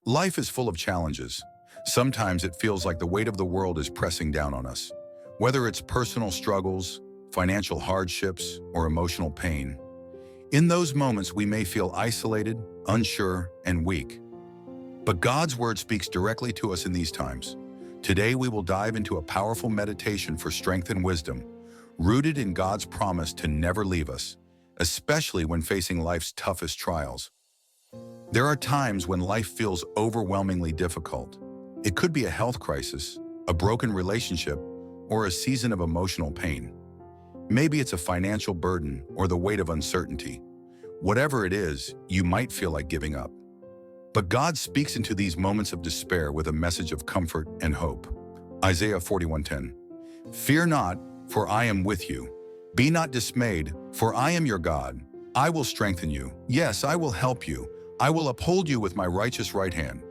Life is full of challenges. Sometimes it feels like the weight of the world is pressing down on us. Whether it's personal struggles, financial hardships, or emotional pain. In those moments, we may feel isolated, unsure, and weak. But God's word speaks directly to us in these times. Today, we will dive into a powerful meditation for strength and wisdom, rooted in God's promise to never leave us, especially when facing life's toughest trials. There are times when life feels overwhelmingly difficult. It could be a health crisis, a broken relationship, or a season of emotional pain. Maybe it's a financial burden or the weight of uncertainty. Whatever it is, you might feel like giving up. But God speaks into these moments of despair with a message of comfort and hope. Isaiah 41:10. Fear not, for I am with you. Be not dismayed, for I am your God. I will strengthen you. Yes, I will help you. I will uphold you with my righteous right hand.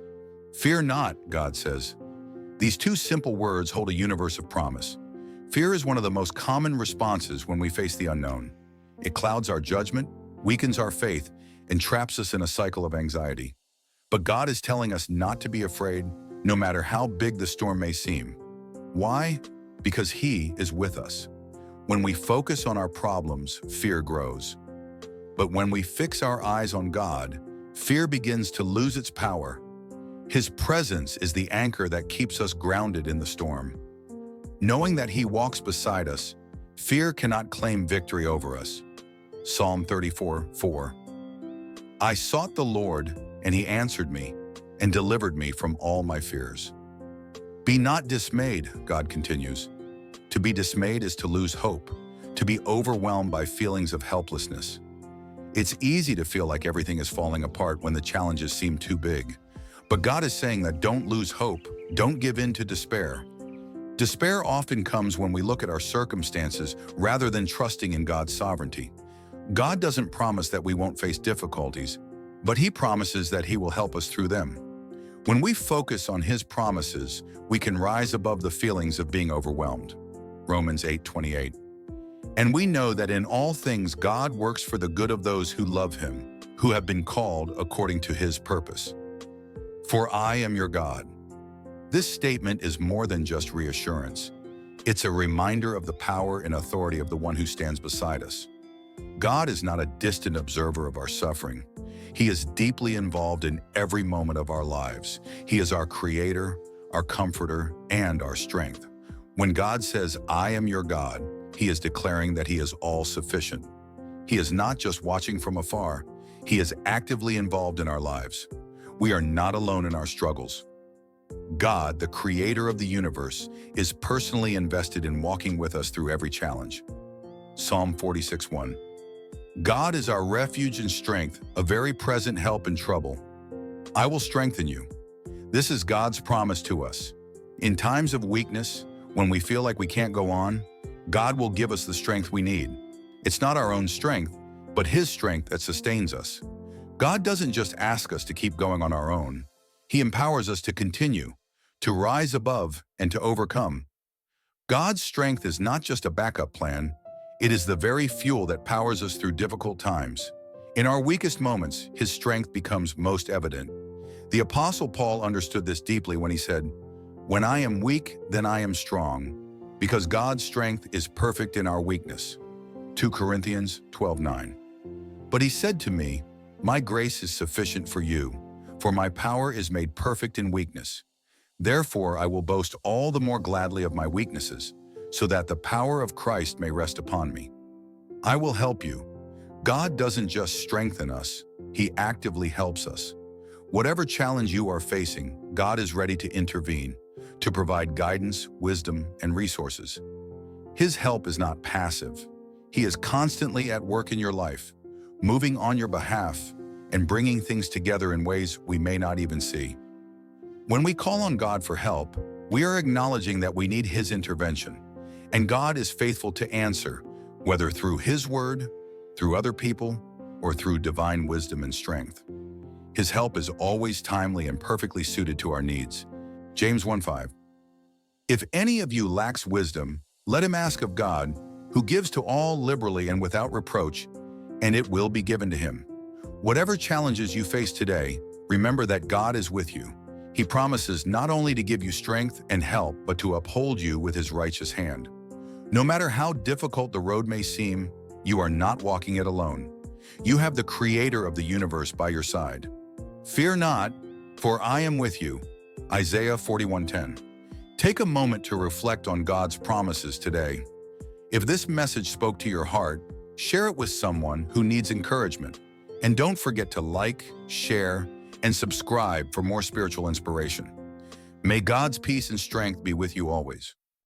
Fear not, God says. These two simple words hold a universe of promise. Fear is one of the most common responses when we face the unknown. It clouds our judgment, weakens our faith, and traps us in a cycle of anxiety. But God is telling us not to be afraid, no matter how big the storm may seem. Why? Because He is with us. When we focus on our problems, fear grows. But when we fix our eyes on God, fear begins to lose its power. His presence is the anchor that keeps us grounded in the storm. Knowing that He walks beside us, fear cannot claim victory over us. Psalm 34:4. I sought the Lord, and He answered me, and delivered me from all my fears. Be not dismayed, God continues. To be dismayed is to lose hope, to be overwhelmed by feelings of helplessness. It's easy to feel like everything is falling apart when the challenges seem too big. But God is saying that don't lose hope, don't give in to despair. Despair often comes when we look at our circumstances rather than trusting in God's sovereignty. God doesn't promise that we won't face difficulties, but He promises that He will help us through them. When we focus on His promises, we can rise above the feelings of being overwhelmed. Romans 8:28. And we know that in all things God works for the good of those who love Him, who have been called according to His purpose. For I am your God. This statement is more than just reassurance. It's a reminder of the power and authority of the one who stands beside us. God is not a distant observer of our suffering. He is deeply involved in every moment of our lives. He is our creator, our comforter, and our strength. When God says, I am your God, He is declaring that He is all-sufficient. He is not just watching from afar. He is actively involved in our lives. We are not alone in our struggles. God, the creator of the universe, is personally invested in walking with us through every challenge. Psalm 46:1. God is our refuge and strength, a very present help in trouble. I will strengthen you. This is God's promise to us. In times of weakness, when we feel like we can't go on, God will give us the strength we need. It's not our own strength, but His strength that sustains us. God doesn't just ask us to keep going on our own. He empowers us to continue, to rise above, and to overcome. God's strength is not just a backup plan. It is the very fuel that powers us through difficult times. In our weakest moments, His strength becomes most evident. The Apostle Paul understood this deeply when he said, When I am weak, then I am strong, because God's strength is perfect in our weakness. 2 Corinthians 12:9. But he said to me, My grace is sufficient for you, for my power is made perfect in weakness. Therefore I will boast all the more gladly of my weaknesses, so that the power of Christ may rest upon me. I will help you. God doesn't just strengthen us, He actively helps us. Whatever challenge you are facing, God is ready to intervene, to provide guidance, wisdom, and resources. His help is not passive. He is constantly at work in your life, moving on your behalf and bringing things together in ways we may not even see. When we call on God for help, we are acknowledging that we need His intervention, and God is faithful to answer, whether through His word, through other people, or through divine wisdom and strength. His help is always timely and perfectly suited to our needs. James 1:5. If any of you lacks wisdom, let him ask of God, who gives to all liberally and without reproach, and it will be given to him. Whatever challenges you face today, Remember that God is with you. He promises not only to give you strength and help, but to uphold you with his righteous hand. No matter how difficult the road may seem, you are not walking it alone. You have the Creator of the universe by your side. Fear not, for I am with you. Isaiah 41:10. Take a moment to reflect on God's promises today. If this message spoke to your heart, share it with someone who needs encouragement. And don't forget to like, share, and subscribe for more spiritual inspiration. May God's peace and strength be with you always.